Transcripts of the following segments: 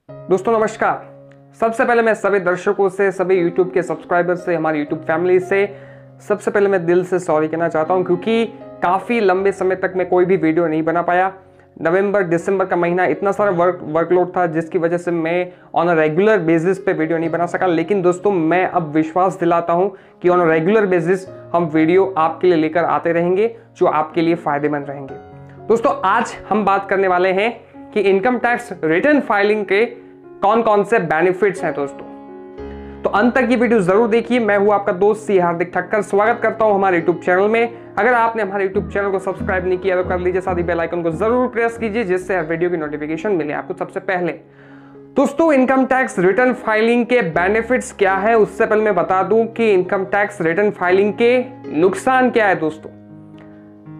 दोस्तों नमस्कार। सबसे पहले मैं सभी दर्शकों से, सभी YouTube के सब्सक्राइबर से, हमारी YouTube फैमिली से सबसे पहले मैं दिल से सॉरी कहना चाहता हूं, क्योंकि काफ़ी लंबे समय तक मैं कोई भी वीडियो नहीं बना पाया। नवंबर दिसंबर का महीना इतना सारा वर्कलोड था जिसकी वजह से मैं ऑन अ रेगुलर बेसिस पे वीडियो नहीं बना सका। लेकिन दोस्तों मैं अब विश्वास दिलाता हूं कि ऑन अ रेगुलर बेसिस हम वीडियो आपके लिए लेकर आते रहेंगे जो आपके लिए फायदेमंद रहेंगे। दोस्तों आज हम बात करने वाले हैं कि इनकम टैक्स रिटर्न फाइलिंग के कौन कौन से बेनिफिट्स हैं। दोस्तों तो अंत तक ये वीडियो जरूर देखिए। मैं हूं आपका दोस्त सी हार्दिक ठक्कर, स्वागत करता हूं हमारे यूट्यूब चैनल में। अगर आपने हमारे यूट्यूब चैनल को सब्सक्राइब नहीं किया तो कर लीजिए, साथ ही बेल आइकन को जरूर प्रेस कीजिए जिससे हर वीडियो की नोटिफिकेशन मिले आपको सबसे पहले। दोस्तों इनकम टैक्स रिटर्न फाइलिंग के बेनिफिट्स क्या है, उससे पहले मैं बता दूं कि इनकम टैक्स रिटर्न फाइलिंग के नुकसान क्या है।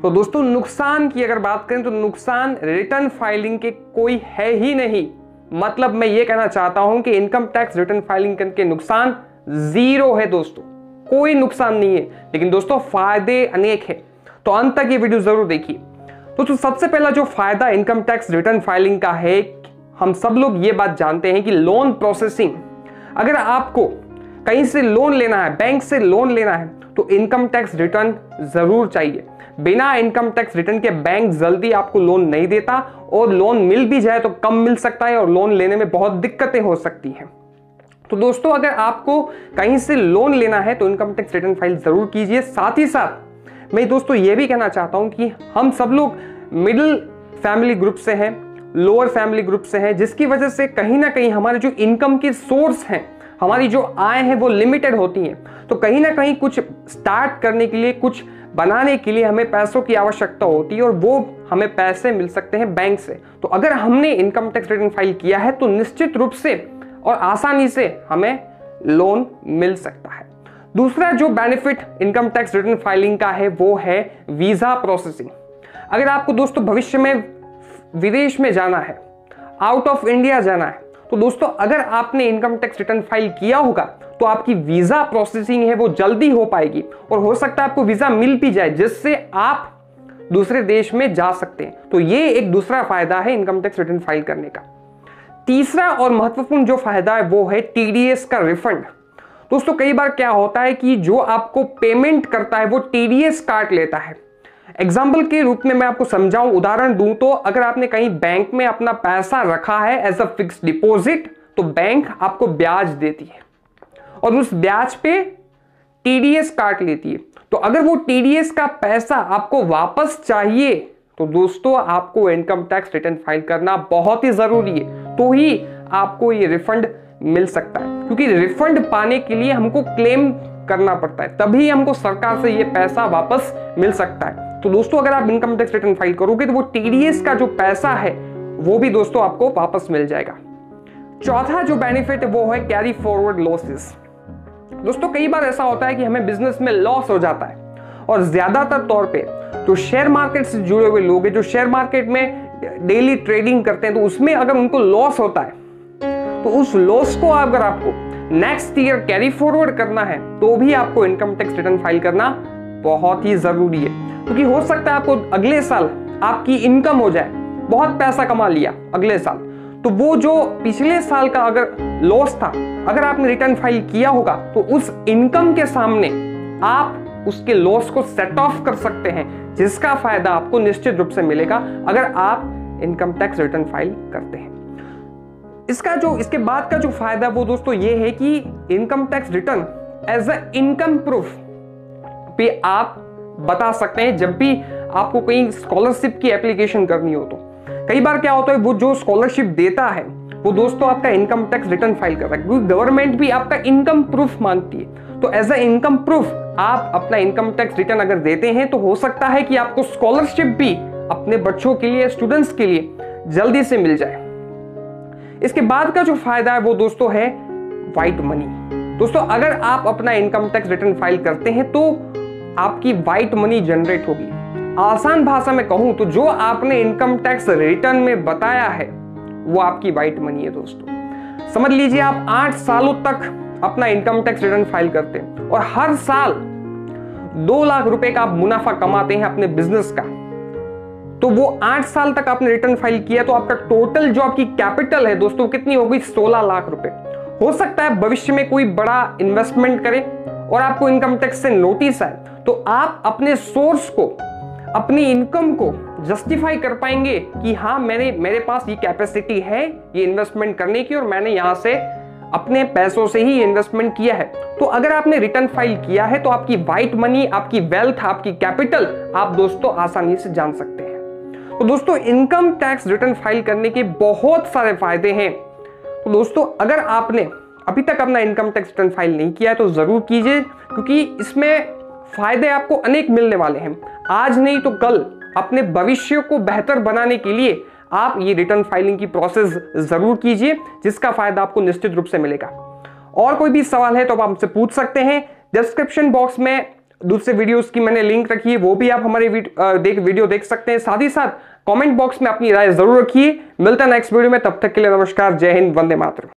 दोस्तों नुकसान की अगर बात करें तो नुकसान रिटर्न फाइलिंग के कोई है ही नहीं। मतलब मैं ये कहना चाहता हूं कि इनकम टैक्स रिटर्न फाइलिंग के नुकसान जीरो है। दोस्तों कोई नुकसान नहीं है, लेकिन दोस्तों फायदे अनेक है। तो अंत तक ये वीडियो जरूर देखिए। दोस्तों सबसे पहला जो फायदा इनकम टैक्स रिटर्न फाइलिंग का है, हम सब लोग ये बात जानते हैं कि लोन प्रोसेसिंग, अगर आपको कहीं से लोन लेना है, बैंक से लोन लेना है, तो इनकम टैक्स रिटर्न जरूर चाहिए। बिना इनकम टैक्स रिटर्न के बैंक जल्दी आपको लोन नहीं देता, और लोन मिल भी जाए तो कम मिल सकता है और लोन लेने में बहुत दिक्कतें हो सकती हैं। तो दोस्तों अगर आपको कहीं से लोन लेना है तो इनकम टैक्स रिटर्न फाइल जरूर कीजिए। साथ ही साथ मैं दोस्तों ये भी कहना चाहता हूं कि हम सब लोग मिडिल फैमिली ग्रुप से हैं, लोअर फैमिली ग्रुप से हैं, जिसकी वजह से कहीं ना कहीं हमारे जो इनकम के सोर्स हैं, हमारी जो आय है वो लिमिटेड होती हैं। तो कहीं ना कहीं कुछ स्टार्ट करने के लिए, कुछ बनाने के लिए हमें पैसों की आवश्यकता होती है, और वो हमें पैसे मिल सकते हैं बैंक से। तो अगर हमने इनकम टैक्स रिटर्न फाइल किया है तो निश्चित रूप से और आसानी से हमें लोन मिल सकता है। दूसरा जो benefit income tax return filing का है वो है वीजा प्रोसेसिंग। अगर आपको दोस्तों भविष्य में विदेश में जाना है, आउट ऑफ इंडिया जाना है, तो दोस्तों अगर आपने इनकम टैक्स रिटर्न फाइल किया होगा तो आपकी वीजा प्रोसेसिंग है वो जल्दी हो पाएगी, और हो सकता है आपको वीजा मिल भी जाए जिससे आप दूसरे देश में जा सकते हैं। तो ये एक दूसरा फायदा है इनकम टैक्स रिटर्न फाइल करने का। तीसरा और महत्वपूर्ण जो फायदा है वो है टीडीएस का रिफंड। दोस्तों कई बार क्या होता है कि जो आपको पेमेंट करता है वो टीडीएस काट लेता है। एग्जाम्पल के रूप में मैं आपको समझाऊं, उदाहरण दूं तो अगर आपने कहीं बैंक में अपना पैसा रखा है एज अ फिक्स डिपॉजिट, तो बैंक आपको ब्याज देती है और उस ब्याज पे टीडीएस काट लेती है। तो अगर वो टीडीएस का पैसा आपको वापस चाहिए तो दोस्तों आपको इनकम टैक्स रिटर्न फाइल करना बहुत ही जरूरी है, तो ही आपको ये रिफंड मिल सकता है। क्योंकि रिफंड पाने के लिए हमको क्लेम करना पड़ता है, तभी हमको सरकार से ये पैसा वापस मिल सकता है। तो दोस्तों अगर आप इनकम टैक्स रिटर्न फाइल करोगे तो वो टीडीएस का जो पैसा है वो भी दोस्तों आपको वापस मिल जाएगा। चौथा जो बेनिफिट है वो है कैरी फॉरवर्ड लॉसेस। दोस्तों कई बार ऐसा होता है कि हमें बिजनेस में लॉस हो जाता है, और ज्यादातर तौर पे जो शेयर मार्केट से जुड़े हुए लोग हैं, जो शेयर मार्केट में डेली ट्रेडिंग करते हैं, तो उसमें अगर उनको लॉस होता है तो उस लॉस को अगर आपको नेक्स्ट ईयर कैरी फॉरवर्ड करना है तो भी आपको इनकम टैक्स रिटर्न फाइल करना बहुत ही जरूरी है। क्योंकि हो सकता है आपको अगले साल आपकी इनकम हो जाए, बहुत पैसा कमा लिया अगले साल, तो वो जो पिछले साल का अगर लॉस था, अगर आपने रिटर्न फाइल किया होगा तो उस इनकम के सामने आप उसके लॉस को सेट ऑफ कर सकते हैं, जिसका फायदा आपको निश्चित रूप से मिलेगा अगर आप इनकम टैक्स रिटर्न फाइल करते हैं। इसके बाद का जो फायदा वो दोस्तों ये है कि income tax return as a income proof पे आप बता सकते हैं जब भी आपको कहीं स्कॉलरशिप की एप्लीकेशन करनी हो। तो कई बार क्या होता है, वो जो स्कॉलरशिप देता है वो दोस्तों आपका इनकम टैक्स रिटर्न फाइल कर रहा है, क्योंकि गवर्नमेंट भी आपका इनकम प्रूफ मांगती है। तो एज अ इनकम प्रूफ आप अपना इनकम टैक्स रिटर्न अगर देते हैं तो हो सकता है कि आपको स्कॉलरशिप भी अपने बच्चों के लिए, स्टूडेंट्स के लिए जल्दी से मिल जाए। इसके बाद का जो फायदा है वो दोस्तों है व्हाइट मनी। दोस्तों अगर आप अपना इनकम टैक्स रिटर्न फाइल करते हैं तो आपकी व्हाइट मनी जनरेट होगी। आसान भाषा में कहूं तो जो आपने इनकम टैक्स रिटर्न में बताया है वो आपकी व्हाइट मनी है। दोस्तों समझ लीजिए आप 8 सालों तक अपना इनकम टैक्स रिटर्न फाइल करते हैं और हर साल 2 लाख रुपए का आप मुनाफा कमाते हैं अपने बिजनेस का, तो वो 8 साल तक आपने रिटर्न फाइल किया तो आपका टोटल जो आपकी कैपिटल है दोस्तों कितनी होगी, 16 लाख रुपए। हो सकता है भविष्य में कोई बड़ा इन्वेस्टमेंट करे और आपको इनकम टैक्स से नोटिस आए, तो आप अपने सोर्स को, अपनी इनकम को जस्टिफाई कर पाएंगे कि हाँ मेरे पास ये कैपेसिटी है ये इन्वेस्टमेंट करने की और मैंने यहां से अपने पैसों से ही इन्वेस्टमेंट किया है। तो अगर आपने रिटर्न फाइल किया है तो आपकी व्हाइट मनी, आपकी वेल्थ, आपकी कैपिटल आप दोस्तों आसानी से जान सकते हैं। तो दोस्तों इनकम टैक्स रिटर्न फाइल करने के बहुत सारे फायदे हैं। तो दोस्तों अगर आपने अभी तक अपना इनकम टैक्स रिटर्न फाइल नहीं किया है तो जरूर कीजिए, क्योंकि इसमें फायदे आपको अनेक मिलने वाले हैं। आज नहीं तो कल अपने भविष्य को बेहतर बनाने के लिए आप ये रिटर्न फाइलिंग की प्रोसेस जरूर कीजिए, जिसका फायदा आपको निश्चित रूप से मिलेगा। और कोई भी सवाल है तो आप हमसे पूछ सकते हैं। डिस्क्रिप्शन बॉक्स में दूसरे वीडियोस की मैंने लिंक रखी है, वो भी आप हमारे वीडियो देख सकते हैं। साथ ही साथ कमेंट बॉक्स में अपनी राय जरूर रखिए। मिलता है नेक्स्ट वीडियो में, तब तक के लिए नमस्कार, जय हिंद, वंदे मातरम।